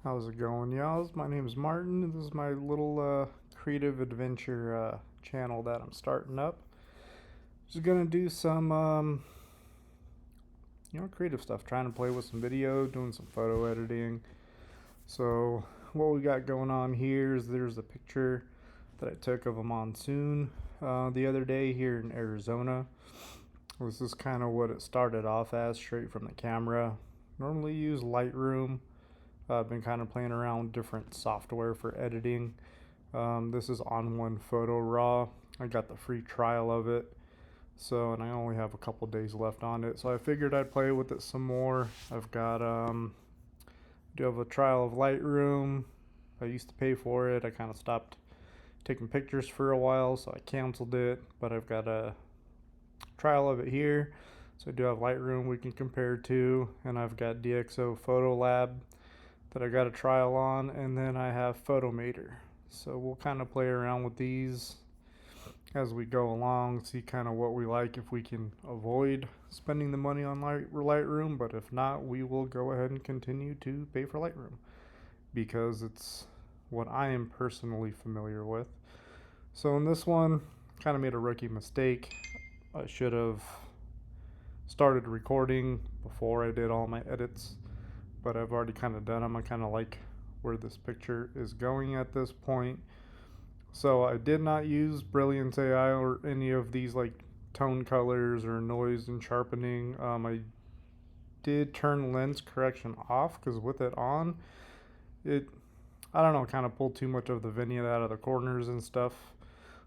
How's it going, y'all? My name is Martin. This is my little creative adventure channel that I'm starting up. Just gonna do some, creative stuff. Trying to play with some video, doing some photo editing. So what we got going on here is there's a picture that I took of a monsoon the other day here in Arizona. This is kind of what it started off as, straight from the camera. Normally use Lightroom. I've been kind of playing around with different software for editing. This is On1PhotoRaw. I got the free trial of it, and I only have a couple days left on it. So I figured I'd play with it some more. I've got do have a trial of Lightroom. I used to pay for it. I kind of stopped taking pictures for a while, so I canceled it. But I've got a trial of it here. So I do have Lightroom we can compare to, and I've got DxO Photo Lab that I got a trial on, and then I have Photomator. So we'll kind of play around with these as we go along, see kind of what we like, if we can avoid spending the money on Lightroom, but if not, we will go ahead and continue to pay for Lightroom because it's what I am personally familiar with. So in this one, kind of made a rookie mistake. I should have started recording before I did all my edits, but I've already kind of done them. I kind of like where this picture is going at this point. So I did not use Brilliance AI or any of these like tone colors or noise and sharpening. I did turn lens correction off because with it on, I don't know, kind of pulled too much of the vignette out of the corners and stuff.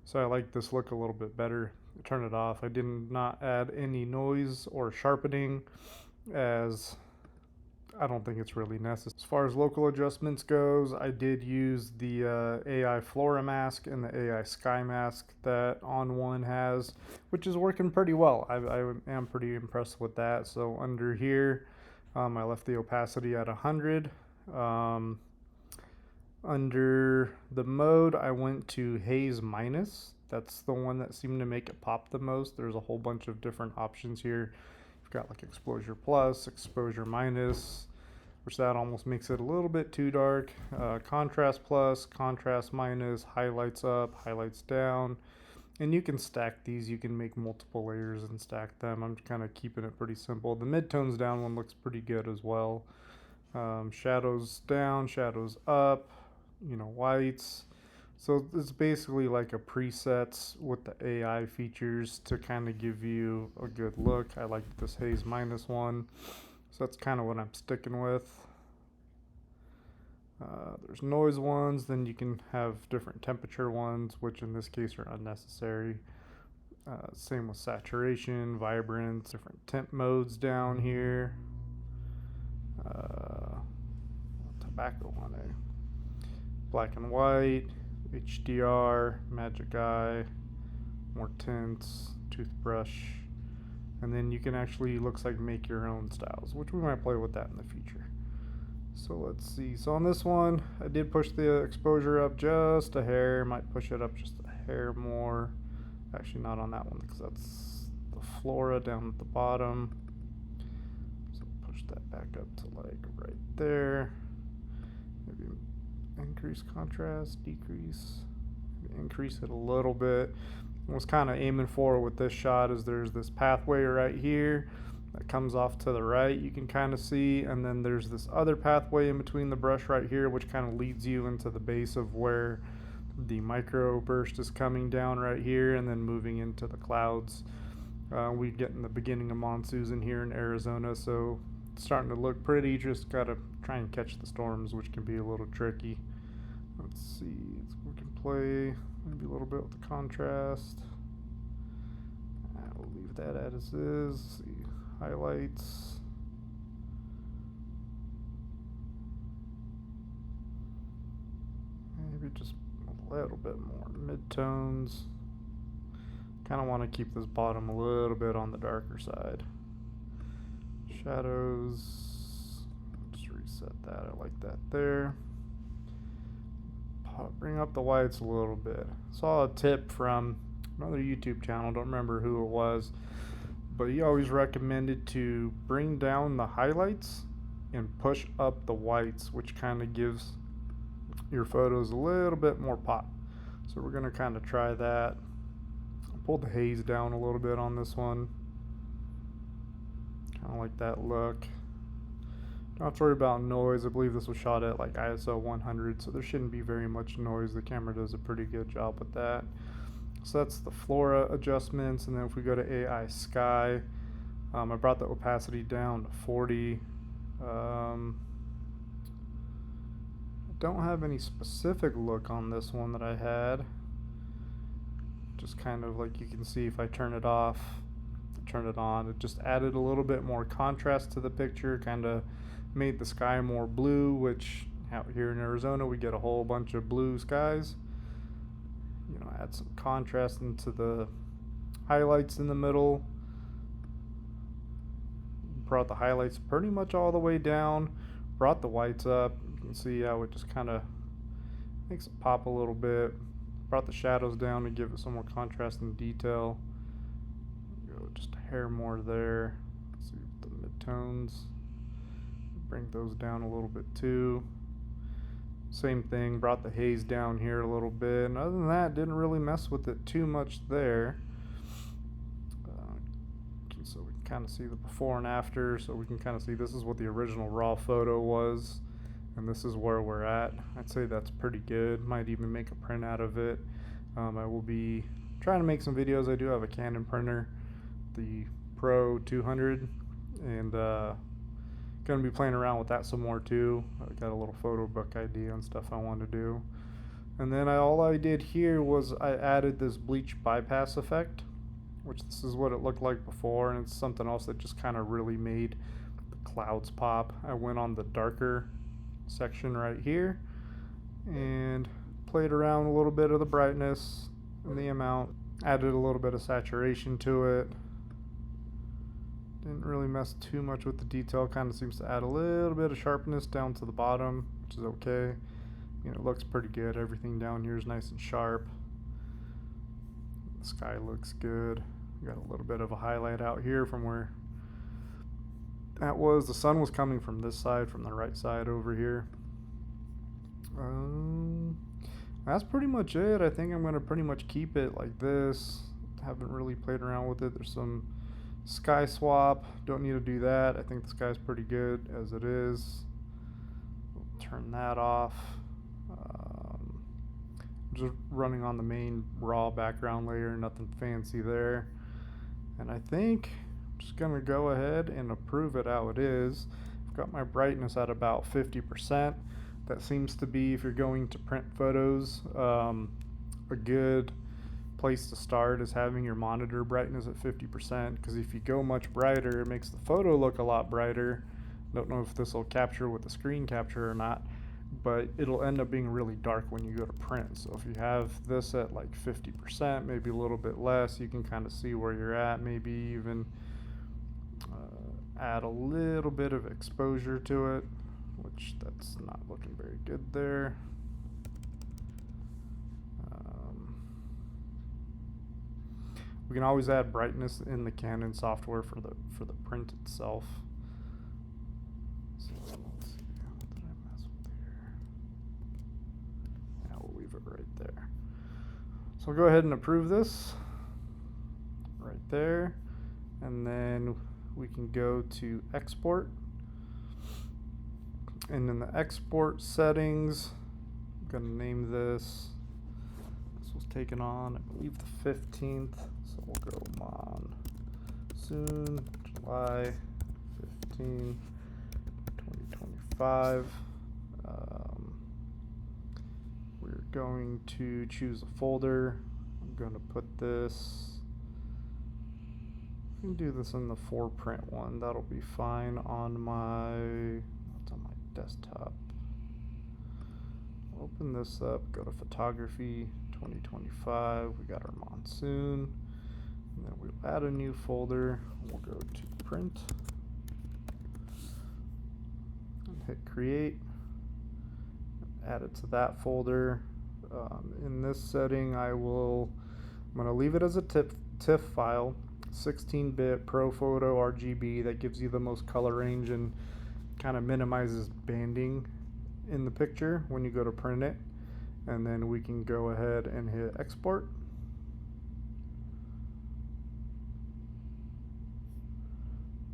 So I like this look a little bit better. Turn it off. I did not add any noise or sharpening, as I don't think it's really necessary. As far as local adjustments goes, I did use the AI Flora mask and the AI Sky mask that On1 has, which is working pretty well. I am pretty impressed with that. So under here, I left the opacity at 100. Under the mode, I went to Haze Minus. That's the one that seemed to make it pop the most. There's a whole bunch of different options here. You've got like exposure plus, exposure minus, which that almost makes it a little bit too dark. Contrast plus, contrast minus, highlights up, highlights down. And you can stack these. You can make multiple layers and stack them. I'm kind of keeping it pretty simple. The midtones down one looks pretty good as well. Shadows down, shadows up, whites. So it's basically like a presets with the AI features to kind of give you a good look. I like this Haze Minus one, so that's kind of what I'm sticking with. There's noise ones, then you can have different temperature ones, which in this case are unnecessary. Same with saturation, vibrance, different temp modes down here. Tobacco one, black and white, HDR, magic eye, more tints, toothbrush, and then you can actually, looks like, make your own styles, which we might play with that in the future. So let's see. So on this one, I did push the exposure up just a hair. Might push it up just a hair more. Actually, not on that one because that's the flora down at the bottom. So push that back up to like right there. Maybe increase contrast, decrease, increase it a little bit. I was kind of aiming for with this shot is there's this pathway right here that comes off to the right, you can kind of see, and then there's this other pathway in between the brush right here, which kind of leads you into the base of where the micro burst is coming down right here and then moving into the clouds. We get in the beginning of monsoon here in Arizona, so it's starting to look pretty. Just gotta try and catch the storms, which can be a little tricky. Let's see, we can play maybe a little bit with the contrast. We'll leave that as is. Let's see, highlights. Maybe just a little bit more midtones. Kind of want to keep this bottom a little bit on the darker side. Shadows, just reset that. I like that there. Bring up the whites a little bit. Saw a tip from another YouTube channel, don't remember who it was, but he always recommended to bring down the highlights and push up the whites, which kind of gives your photos a little bit more pop. So we're going to kind of try that. Pull the haze down a little bit on this one. Kind of like that look. Don't have to worry about noise. I believe this was shot at like ISO 100, so there shouldn't be very much noise. The camera does a pretty good job with that. So that's the flora adjustments. And then if we go to AI sky, I brought the opacity down to 40. I don't have any specific look on this one that I had. Just kind of like you can see if I turn it off, turn it on, it just added a little bit more contrast to the picture, kind of made the sky more blue, which out here in Arizona we get a whole bunch of blue skies. You know, add some contrast into the highlights in the middle. Brought the highlights pretty much all the way down, brought the whites up. You can see how it just kind of makes it pop a little bit. Brought the shadows down to give it some more contrast and detail. Go just a hair more there. Let's see the midtones. Bring those down a little bit too. Same thing, brought the haze down here a little bit. And other than that, didn't really mess with it too much there. So we can kind of see the before and after. So we can kind of see this is what the original raw photo was. And this is where we're at. I'd say that's pretty good. Might even make a print out of it. I will be trying to make some videos. I do have a Canon printer, the Pro 200, and gonna be playing around with that some more too. I got a little photo book idea and stuff I want to do. And then all I did here was I added this bleach bypass effect, which this is what it looked like before, and it's something else that just kind of really made the clouds pop. I went on the darker section right here and played around a little bit of the brightness and the amount, added a little bit of saturation to it. Didn't really mess too much with the detail, kind of seems to add a little bit of sharpness down to the bottom, which is okay. You know, it looks pretty good. Everything down here is nice and sharp. The sky looks good. Got a little bit of a highlight out here from where that was. The sun was coming from this side, from the right side over here. That's pretty much it. I think I'm going to pretty much keep it like this. Haven't really played around with it. There's some sky swap. Don't need to do that. I think the sky's pretty good as it is. We'll turn that off. Just running on the main raw background layer. Nothing fancy there. And I think just gonna go ahead and approve it how it is. I've got my brightness at about 50%. That seems to be, if you're going to print photos, a good place to start is having your monitor brightness at 50%, because if you go much brighter, it makes the photo look a lot brighter. Don't know if this will capture with the screen capture or not, but it'll end up being really dark when you go to print. So if you have this at like 50%, maybe a little bit less, you can kind of see where you're at, maybe even add a little bit of exposure to it, which that's not looking very good there. We can always add brightness in the Canon software for the print itself. So let's see, what did I mess with here? Yeah, we'll leave it right there. So I'll go ahead and approve this right there, and then we can go to export. And in the export settings, I'm gonna name this. This was taken on, I believe, the 15th. So we'll go Monsoon, July 15, 2025. We're going to choose a folder. I'm going to put this. We can do this in the 4-print one. That'll be fine on my. What's on my desktop? Open this up. Go to photography 2025. We got our Monsoon. And then we'll add a new folder. We'll go to print and hit create. Add it to that folder. In this setting, I'm going to leave it as a TIFF file, 16-bit Pro Photo RGB. That gives you the most color range and kind of minimizes banding in the picture when you go to print it. And then we can go ahead and hit export.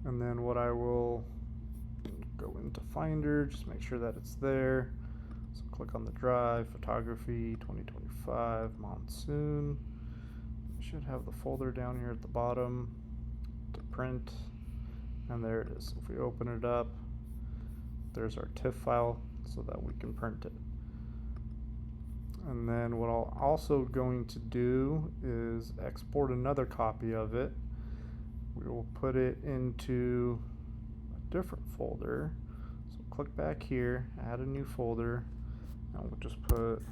And then what I will go into Finder, just make sure that it's there. So click on the drive, photography 2025 Monsoon. You should have the folder down here at the bottom to print. And there it is. So if we open it up, there's our TIFF file so that we can print it. And then what I'm also going to do is export another copy of it. We will put it into a different folder. So click back here, add a new folder, and we'll just put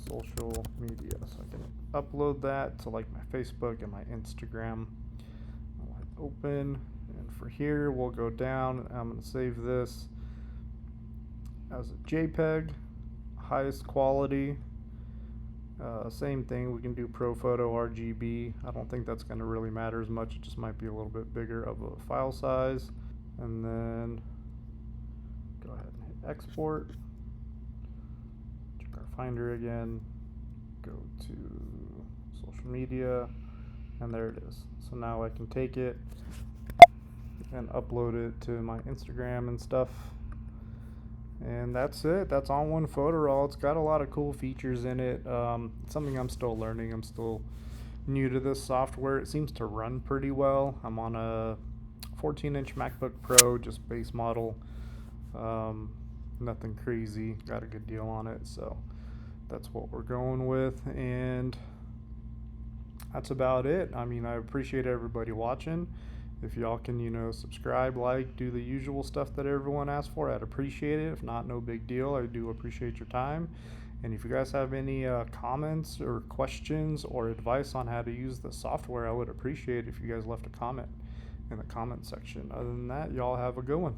social media. So I can upload that to like my Facebook and my Instagram. I'll hit open, and for here we'll go down. I'm going to save this as a JPEG, highest quality. Same thing, we can do ProPhoto RGB. I don't think that's going to really matter as much. It just might be a little bit bigger of a file size. And then go ahead and hit export. Check our Finder again. Go to social media, and there it is. So now I can take it and upload it to my Instagram and stuff. And that's it. That's On1PhotoRaw. It's got a lot of cool features in it. It's something I'm still learning. I'm still new to this software. It seems to run pretty well. I'm on a 14-inch MacBook Pro, just base model. Nothing crazy. Got a good deal on it, so that's what we're going with. And that's about it. I mean, I appreciate everybody watching. If y'all can, subscribe, like, do the usual stuff that everyone asks for, I'd appreciate it. If not, no big deal. I do appreciate your time. And if you guys have any comments or questions or advice on how to use the software, I would appreciate it if you guys left a comment in the comment section. Other than that, y'all have a good one.